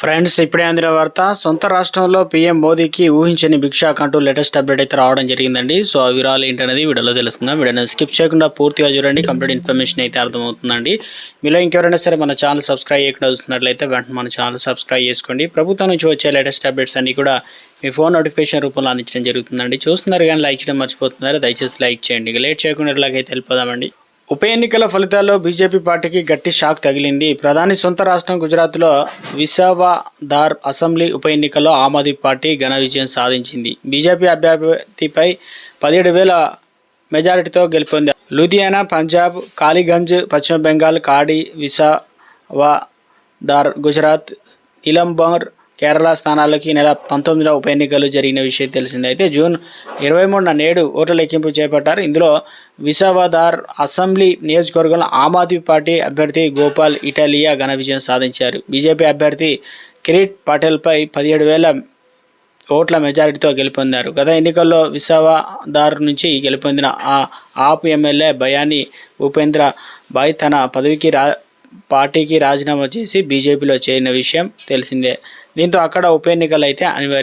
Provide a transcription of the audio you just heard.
Friends, ఇప్పుడే అందిన వార్త. సొంత రాష్ట్రంలో పీఎం మోదీకి ఊహించని భిక్షాక్ అంటూ లేటెస్ట్ అప్డేట్ అయితే రావడం జరిగిందండి. సో ఆ వివరాలు ఏంటనేది వీడియోలో తెలుసుకుందాం. వీడియోని స్కిప్ చేయకుండా పూర్తిగా చూడండి. కంప్లీట్ ఇన్ఫర్మేషన్ అయితే అర్థమవుతుందండి. మీలో ఇంకెవరైనా సరే మన ఛానల్ సబ్స్క్రైబ్ చేయకుండా చూస్తున్నట్లయితే వెంటనే మన ఛానల్ సబ్స్క్రైబ్ చేసుకోండి. ప్రభుత్వం నుంచి వచ్చే లేటెస్ట్ అప్డేట్స్ అన్ని కూడా మీ ఫోన్ నోటిఫికేషన్ రూపంలో అందించడం జరుగుతుందండి. చూస్తున్నారు కానీ లైక్ చేయడం మర్చిపోతున్నారు. దయచేసి లైక్ చేయండి. ఇక లేట్ చేయకుండా ఇలాగైతే వెళ్ళిపోదామండి. ఉప ఎన్నికల ఫలితాల్లో బీజేపీ పార్టీకి గట్టి షాక్ తగిలింది. ప్రధాని సొంత రాష్ట్రం గుజరాత్లో విసావదార్ అసెంబ్లీ ఉప ఎన్నికల్లో ఆమ్ ఆద్మీ పార్టీ ఘన విజయం సాధించింది. బీజేపీ అభ్యర్థిపై 17,000 మెజారిటీతో గెలుపొందారు. లూధియానా, పంజాబ్, కాళీగంజ్ పశ్చిమ బెంగాల్, కాడి, విసావదార్ గుజరాత్, నిలంబర్ కేరళ స్థానాలకి నెల 19న ఉప ఎన్నికలు జరిగిన విషయం తెలిసిందే. అయితే జూన్ 23న నేడు ఓట్ల లెక్కింపు చేపట్టారు. ఇందులో విసావదార్ అసెంబ్లీ నియోజకవర్గంలో ఆమ్ ఆద్మీ పార్టీ అభ్యర్థి గోపాల్ ఇటాలియా ఘన విజయం సాధించారు. బీజేపీ అభ్యర్థి కిరీట్ పటేల్పై 17,000 ఓట్ల మెజారిటీతో గెలుపొందారు. గత ఎన్నికల్లో విసావదార్ నుంచి గెలుపొందిన ఆప్ ఎమ్మెల్యే బయానీ ఉపేంద్ర భాయ్ తన పార్టీకి రాజీనామా చేసి బీజేపీలో చేరిన విషయం తెలిసిందే. దీంతో అక్కడ ఉప ఎన్నికలు అయితే అనివార్యం.